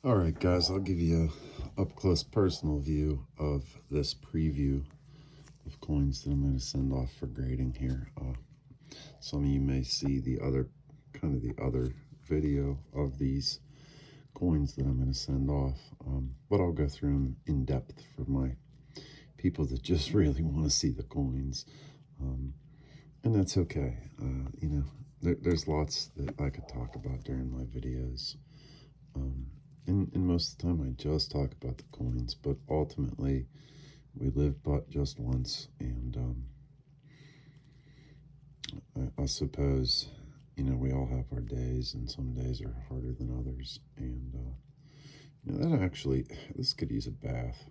All right, guys, I'll give you a up-close personal view of this preview of coins that I'm going to send off for grading here. Some of you may see the other video of these coins that I'm going to send off, but I'll go through them in depth for my people that just really want to see the coins, and that's okay. There's lots that I could talk about during my videos. And most of the time I just talk about the coins, but ultimately we live but just once, and I suppose, we all have our days, and some days are harder than others, and this could use a bath.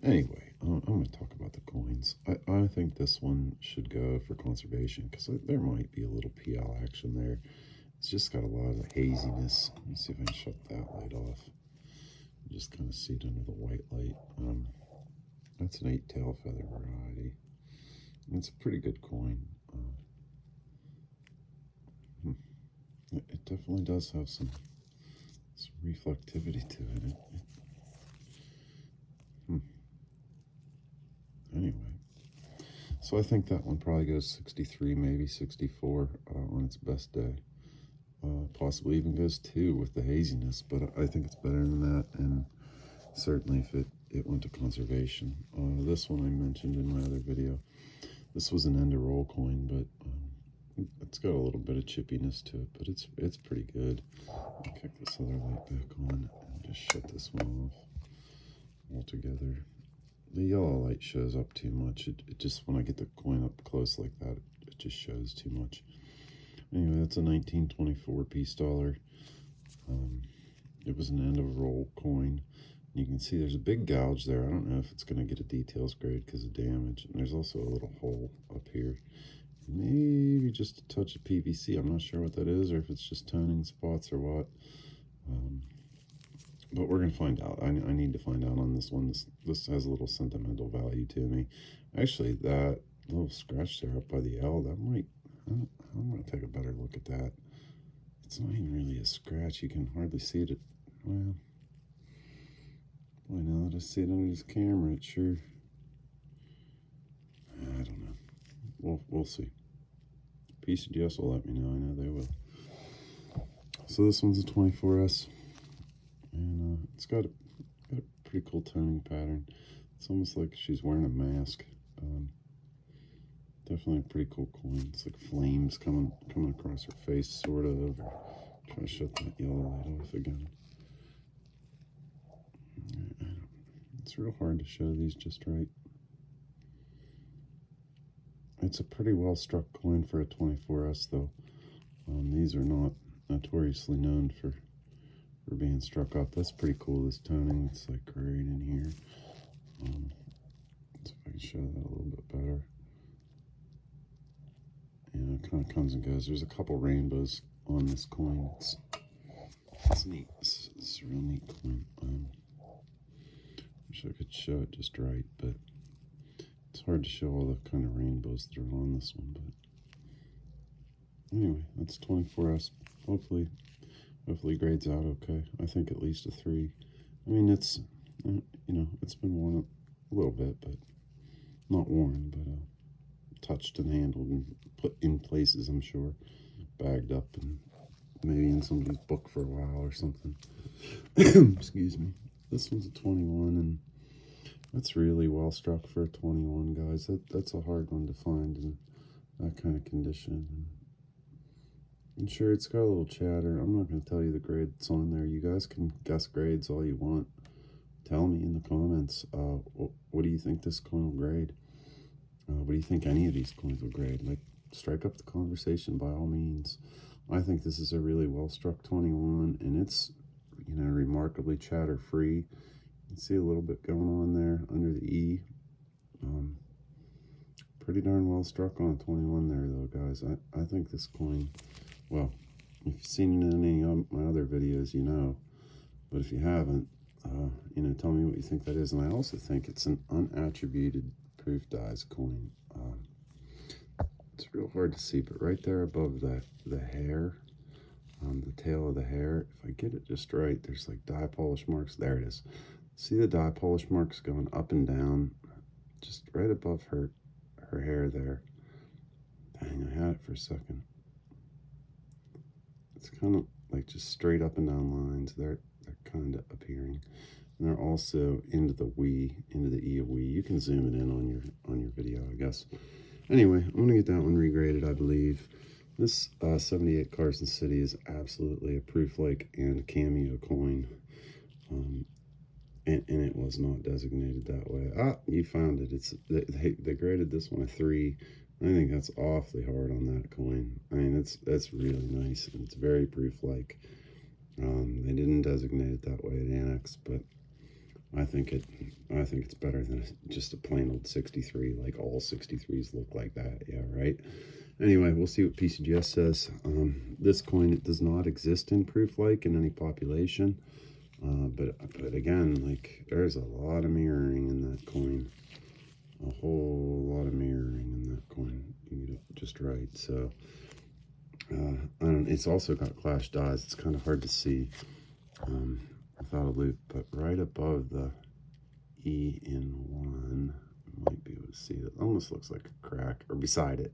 Anyway, I'm going to talk about the coins. I think this one should go for conservation because there might be a little PL action there. It's just got a lot of haziness. Let me see if I can shut that light off. You just kind of see it under the white light. That's an 8-tail feather variety. And it's a pretty good coin. It definitely does have some reflectivity to it. Anyway, so I think that one probably goes 63, maybe 64 on its best day. Possibly even goes 2 with the haziness, but I think it's better than that, and certainly if it went to conservation. This one I mentioned in my other video. This was an end of roll coin, but it's got a little bit of chippiness to it, but it's pretty good. I'll kick this other light back on and just shut this one off altogether. The yellow light shows up too much. It just, when I get the coin up close like that, it just shows too much. Anyway, that's a 1924 piece dollar. It was an end of roll coin. You can see there's a big gouge there. I don't know if it's going to get a details grade because of damage. And there's also a little hole up here. Maybe just a touch of PVC. I'm not sure what that is, or if it's just toning spots or what. But we're going to find out. I need to find out on this one. This has a little sentimental value to me. Actually, that little scratch there up by the L, that might... I'm going to take a better look at that. It's not even really a scratch. You can hardly see it. Well, boy, now that I see it under this camera, it sure... I don't know. We'll see. PCGS will let me know. I know they will. So this one's a 24S. And it's got a pretty cool toning pattern. It's almost like she's wearing a mask. Definitely a pretty cool coin. It's like flames coming across her face, sort of. Try to shut that yellow light off again. It's real hard to show these just right. It's a pretty well struck coin for a 24S, though. These are not notoriously known for being struck up. That's pretty cool, this toning. It's like right in here. Let's see if I can show that a little bit better. Yeah, it kind of comes and goes. There's a couple rainbows on this coin. It's neat. It's a real neat coin. Wish I could show it just right, but it's hard to show all the kind of rainbows that are on this one. But anyway, that's 24S. Hopefully grades out okay. I think at least a 3. I mean, it's it's been worn a little bit, but not worn, but touched and handled and put in places, I'm sure, bagged up and maybe in somebody's book for a while or something. Excuse me. This one's a 21, and that's really well struck for a 21, guys. That's a hard one to find in that kind of condition. And sure, it's got a little chatter. I'm not going to tell you the grade that's on there. You guys can guess grades all you want. Tell me in the comments, what do you think this coin will grade? What do you think any of these coins will grade? Like, strike up the conversation by all means. I think this is a really well-struck 21, and it's, remarkably chatter-free. You can see a little bit going on there under the E. Pretty darn well-struck on a 21 there, though, guys. I think this coin, well, if you've seen it in any of my other videos, you know. But if you haven't, tell me what you think that is. And I also think it's an unattributed proof dies coin. It's real hard to see, but right there above the hair, the tail of the hair. If I get it just right, there's like dye polish marks. There it is. See the dye polish marks going up and down, just right above her hair there. Dang, I had it for a second. It's kind of like just straight up and down lines. They're kind of appearing. And they're also into the E of we. You can zoom it in on your video, I guess. Anyway, I'm gonna get that one regraded, I believe. This 78 Carson City is absolutely a proof like and cameo coin. And it was not designated that way. Ah, you found it. They graded this one a 3. I think that's awfully hard on that coin. I mean, that's really nice, and it's very proof-like. They didn't designate it that way at Annex, but I think it's better than just a plain old 63. Like all 63s look like that. Yeah, right. Anyway, we'll see what PCGS says. This coin, it does not exist in proof-like in any population. But again, like, there's a lot of mirroring in that coin. A whole lot of mirroring in that coin. You get it just right. So, I don't. It's also got clash dyes. It's kind of hard to see without a loop. But right above the E in 1, you might be able to see it. Almost looks like a crack. Or beside it.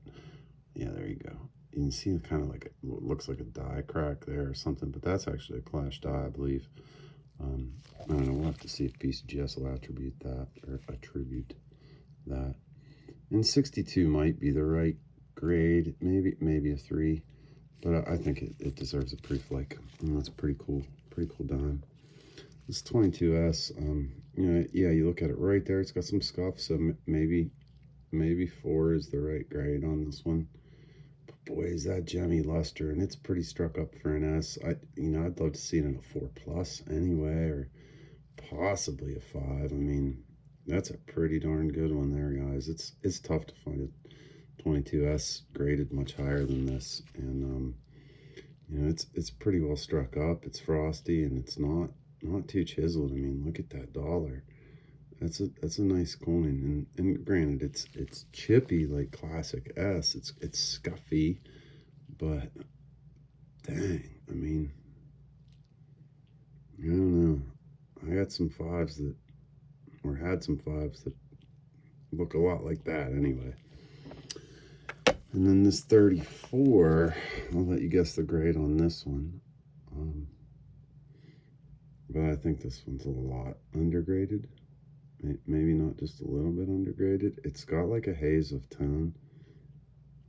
Yeah, there you go. You can see kind of like looks like a die crack there or something. But that's actually a clash die, I believe. I don't know, we'll have to see if PCGS will attribute that. And 62 might be the right grade, maybe a 3, but I think it deserves a proof like. That's a pretty cool dime. This 22S, you know, yeah, you look at it right there, it's got some scuff, so maybe 4 is the right grade on this one. Boy, is that gemmy luster, and it's pretty struck up for an S. I'd love to see it in a 4+ anyway, or possibly a 5. I mean, that's a pretty darn good one there, guys. It's tough to find a 22S graded much higher than this, and you know, it's pretty well struck up. It's frosty, and it's not too chiseled. I mean, look at that dollar. That's a nice coin, and granted, it's chippy like classic S. It's scuffy, but dang, I mean, I don't know. I got some 5s that, or had some 5s that look a lot like that anyway. And then this 34, I'll let you guess the grade on this one. But I think this one's a lot undergraded. Maybe not just a little bit undergraded. It's got like a haze of tone.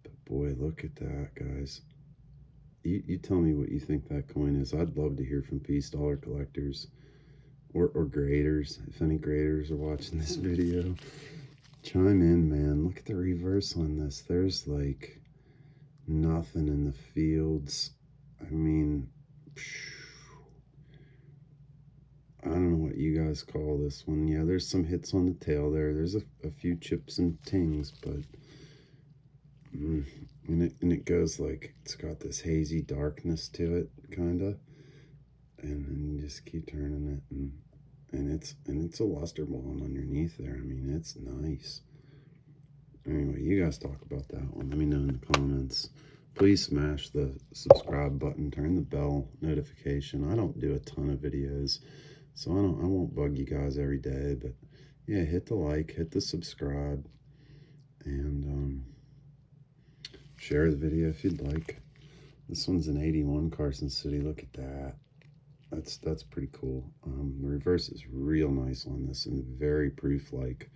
But boy, look at that, guys. You tell me what you think that coin is. I'd love to hear from Peace Dollar collectors or graders. If any graders are watching this video, chime in, man. Look at the reverse on this. There's like nothing in the fields. I mean, I don't know what you guys call this one. Yeah, there's some hits on the tail there. There's a few chips and tings, but and it goes like, it's got this hazy darkness to it, kinda, and then you just keep turning it, and it's a luster bomb underneath there. I mean, it's nice. Anyway, you guys talk about that one. Let me know in the comments. Please smash the subscribe button, turn the bell notification. I don't do a ton of videos, so I won't bug you guys every day, but yeah, hit the like, hit the subscribe, and share the video if you'd like. This one's an 81 Carson City. Look at that. That's pretty cool. The reverse is real nice on this and very proof-like.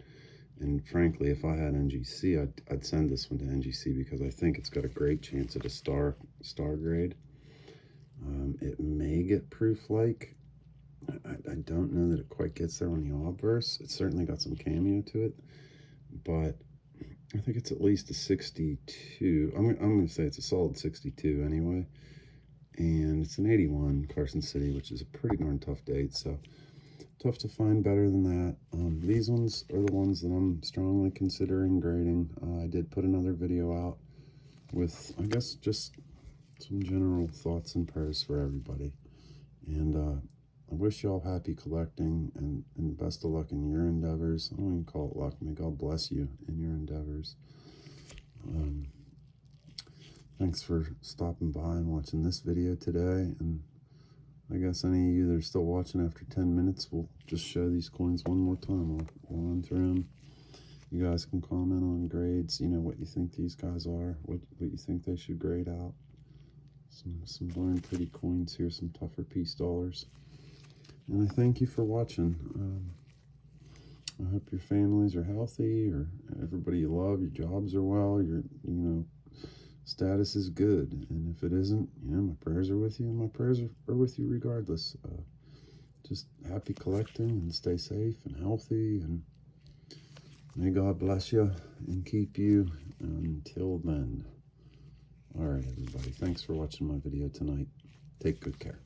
And frankly, if I had NGC, I'd send this one to NGC because I think it's got a great chance at a star grade. It may get proof-like. I don't know that it quite gets there on the obverse. It's certainly got some cameo to it, but I think it's at least a 62. I'm going to say it's a solid 62 anyway. And it's an 81 Carson City, which is a pretty darn tough date, so tough to find better than that. These ones are the ones that I'm strongly considering grading. I did put another video out with, I guess, just some general thoughts and prayers for everybody. And I wish y'all happy collecting and best of luck in your endeavors. I don't even call it luck. May God bless you in your endeavors. Thanks for stopping by and watching this video today. And I guess any of you that are still watching after 10 minutes, we'll just show these coins one more time. I'll run through them. You guys can comment on grades, you know, what you think these guys are, what you think they should grade out. Some darn pretty coins here, some tougher peace dollars. And I thank you for watching. I hope your families are healthy, or everybody you love, your jobs are well, your status is good. And if it isn't, my prayers are with you, and my prayers are with you regardless. Just happy collecting, and stay safe and healthy, and may God bless you and keep you until then. All right, everybody. Thanks for watching my video tonight. Take good care.